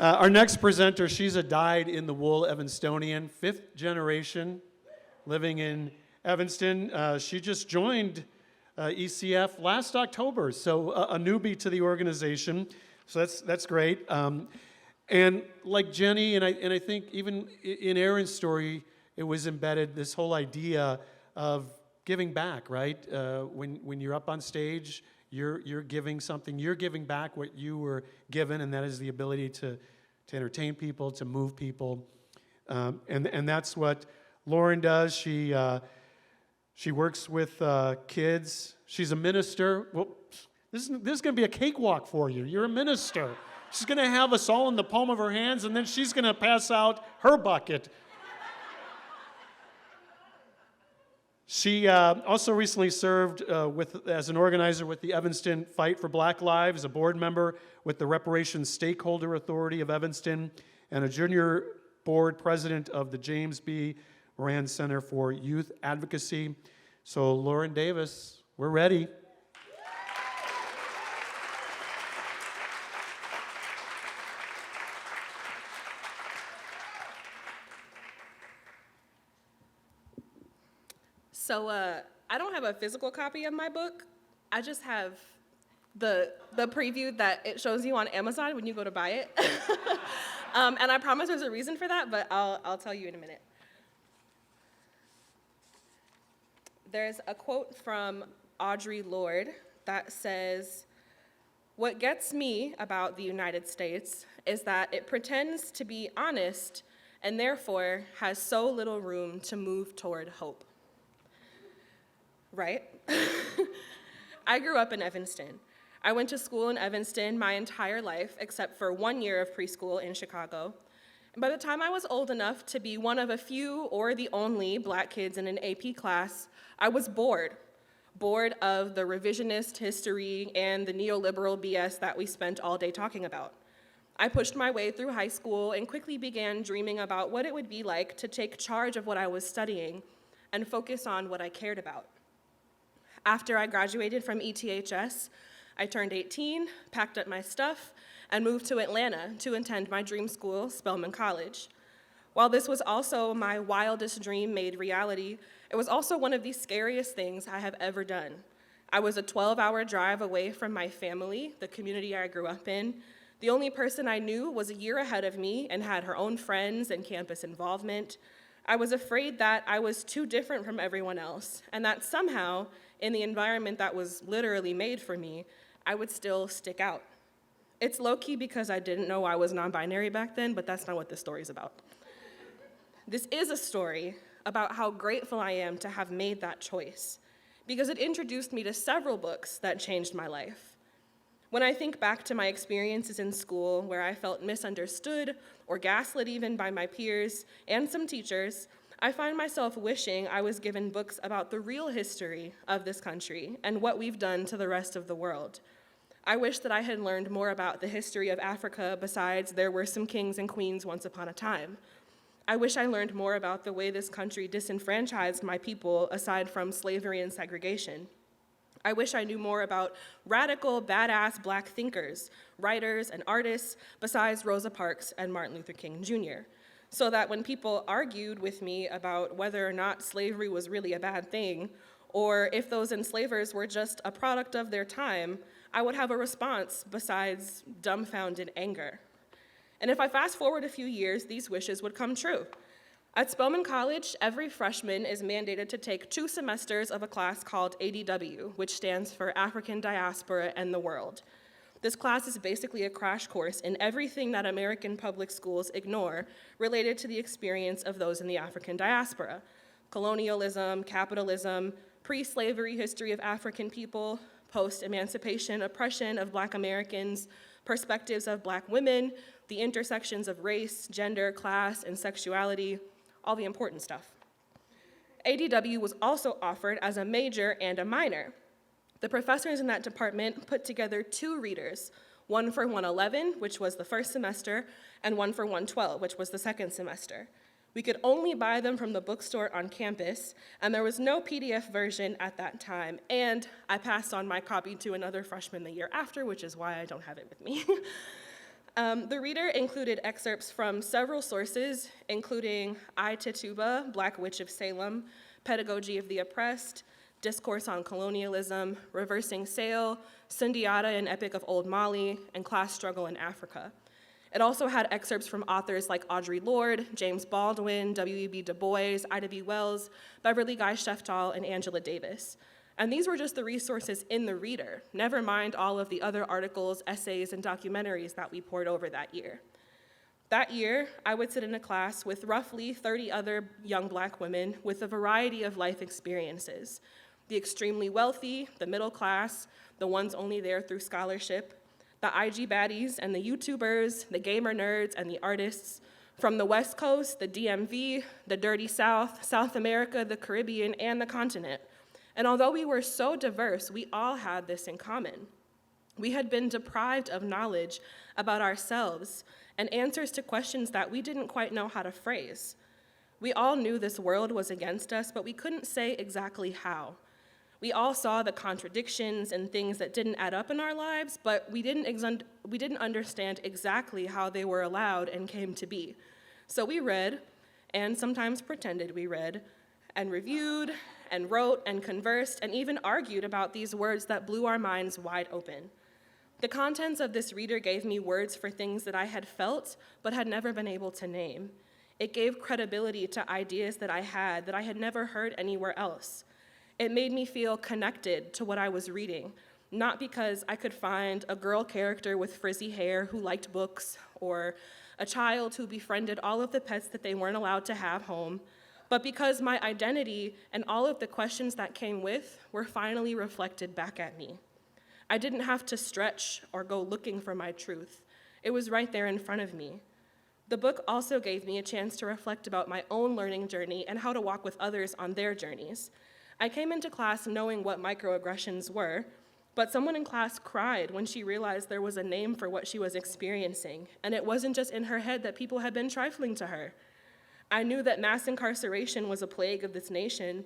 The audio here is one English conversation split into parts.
Our next presenter, she's a dyed-in-the-wool Evanstonian, 5th generation, living in Evanston. She just joined ECF last October, so a newbie to the organization. So that's great. And like Jenny, and I think even in Aaron's story, it was embedded this whole idea of giving back, right? When you're up on stage, you're giving something. You're giving back what you were given, and that is the ability to entertain people, to move people, and that's what Lauren does. She works with kids. She's a minister. Well, this is going to be a cakewalk for you. You're a minister. She's going to have us all in the palm of her hands, and then she's going to pass out her bucket. She also recently served as an organizer with the Evanston Fight for Black Lives, a board member with the Reparations Stakeholder Authority of Evanston, and a junior board president of the James B. Moran Center for Youth Advocacy. So Lauren Davis, we're ready. So I don't have a physical copy of my book. I just have the preview that it shows you on Amazon when you go to buy it. And I promise there's a reason for that, but I'll tell you in a minute. There's a quote from Audre Lorde that says, "What gets me about the United States is that it pretends to be honest and therefore has so little room to move toward hope." Right? I grew up in Evanston. I went to school in Evanston my entire life, except for 1 year of preschool in Chicago. And by the time I was old enough to be one of a few or the only Black kids in an AP class, I was bored of the revisionist history and the neoliberal BS that we spent all day talking about. I pushed my way through high school and quickly began dreaming about what it would be like to take charge of what I was studying and focus on what I cared about. After I graduated from ETHS, I turned 18, packed up my stuff, and moved to Atlanta to attend my dream school, Spelman College. While this was also my wildest dream made reality, it was also one of the scariest things I have ever done. I was a 12-hour drive away from my family, the community I grew up in. The only person I knew was a year ahead of me and had her own friends and campus involvement. I was afraid that I was too different from everyone else, and that somehow, in the environment that was literally made for me, I would still stick out. It's low-key because I didn't know I was non-binary back then, but that's not what this story's about. This is a story about how grateful I am to have made that choice, because it introduced me to several books that changed my life. When I think back to my experiences in school where I felt misunderstood or gaslit even by my peers and some teachers, I find myself wishing I was given books about the real history of this country and what we've done to the rest of the world. I wish that I had learned more about the history of Africa besides there were some kings and queens once upon a time. I wish I learned more about the way this country disenfranchised my people aside from slavery and segregation. I wish I knew more about radical, badass Black thinkers, writers, and artists besides Rosa Parks and Martin Luther King Jr., so that when people argued with me about whether or not slavery was really a bad thing, or if those enslavers were just a product of their time, I would have a response besides dumbfounded anger. And if I fast forward a few years, these wishes would come true. At Spelman College, every freshman is mandated to take 2 semesters of a class called ADW, which stands for African Diaspora and the World. This class is basically a crash course in everything that American public schools ignore related to the experience of those in the African diaspora: colonialism, capitalism, pre-slavery history of African people, post-emancipation oppression of Black Americans, perspectives of Black women, the intersections of race, gender, class, and sexuality, all the important stuff. ADW was also offered as a major and a minor. The professors in that department put together 2 readers, one for 111, which was the first semester, and one for 112, which was the second semester. We could only buy them from the bookstore on campus, and there was no PDF version at that time, and I passed on my copy to another freshman the year after, which is why I don't have it with me. The reader included excerpts from several sources, including I, Tituba, Black Witch of Salem, Pedagogy of the Oppressed, Discourse on Colonialism, Reversing Sail, Sundiata, an Epic of Old Mali, and Class Struggle in Africa. It also had excerpts from authors like Audre Lorde, James Baldwin, W.E.B. Du Bois, Ida B. Wells, Beverly Guy Sheftall, and Angela Davis. And these were just the resources in the reader, never mind all of the other articles, essays, and documentaries that we poured over that year. That year, I would sit in a class with roughly 30 other young Black women with a variety of life experiences. The extremely wealthy, the middle class, the ones only there through scholarship, the IG baddies and the YouTubers, the gamer nerds and the artists, from the West Coast, the DMV, the Dirty South, South America, the Caribbean, and the continent. And although we were so diverse, we all had this in common. We had been deprived of knowledge about ourselves and answers to questions that we didn't quite know how to phrase. We all knew this world was against us, but we couldn't say exactly how. We all saw the contradictions and things that didn't add up in our lives, but we didn't understand exactly how they were allowed and came to be. So we read, and sometimes pretended we read, and reviewed, and wrote, and conversed, and even argued about these words that blew our minds wide open. The contents of this reader gave me words for things that I had felt, but had never been able to name. It gave credibility to ideas that I had never heard anywhere else. It made me feel connected to what I was reading, not because I could find a girl character with frizzy hair who liked books, or a child who befriended all of the pets that they weren't allowed to have home, but because my identity and all of the questions that came with were finally reflected back at me. I didn't have to stretch or go looking for my truth. It was right there in front of me. The book also gave me a chance to reflect about my own learning journey and how to walk with others on their journeys. I came into class knowing what microaggressions were, but someone in class cried when she realized there was a name for what she was experiencing, and it wasn't just in her head that people had been trifling to her. I knew that mass incarceration was a plague of this nation,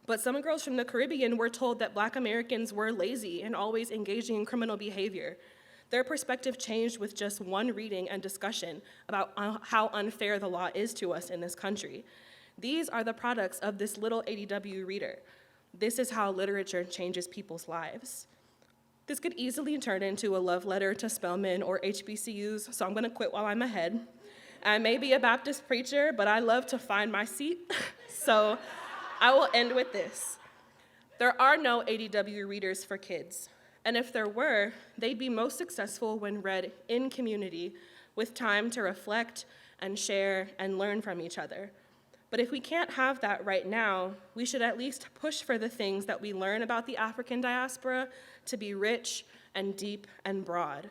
but some girls from the Caribbean were told that Black Americans were lazy and always engaging in criminal behavior. Their perspective changed with just one reading and discussion about how unfair the law is to us in this country. These are the products of this little ADW reader. This is how literature changes people's lives. This could easily turn into a love letter to Spelman or HBCUs, so I'm gonna quit while I'm ahead. I may be a Baptist preacher, but I love to find my seat, so I will end with this. There are no ADW readers for kids, and if there were, they'd be most successful when read in community with time to reflect and share and learn from each other. But if we can't have that right now, we should at least push for the things that we learn about the African diaspora to be rich and deep and broad.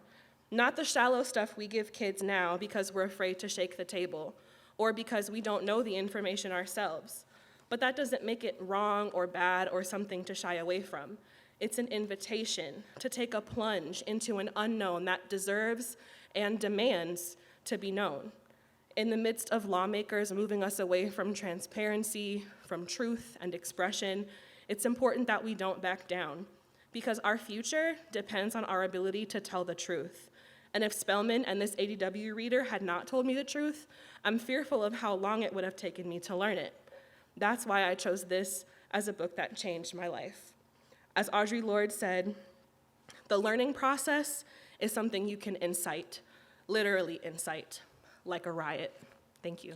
Not the shallow stuff we give kids now because we're afraid to shake the table, or because we don't know the information ourselves. But that doesn't make it wrong or bad or something to shy away from. It's an invitation to take a plunge into an unknown that deserves and demands to be known. In the midst of lawmakers moving us away from transparency, from truth and expression, it's important that we don't back down, because our future depends on our ability to tell the truth. And if Spelman and this ADW reader had not told me the truth, I'm fearful of how long it would have taken me to learn it. That's why I chose this as a book that changed my life. As Audre Lorde said, the learning process is something you can incite, literally incite, like a riot. Thank you.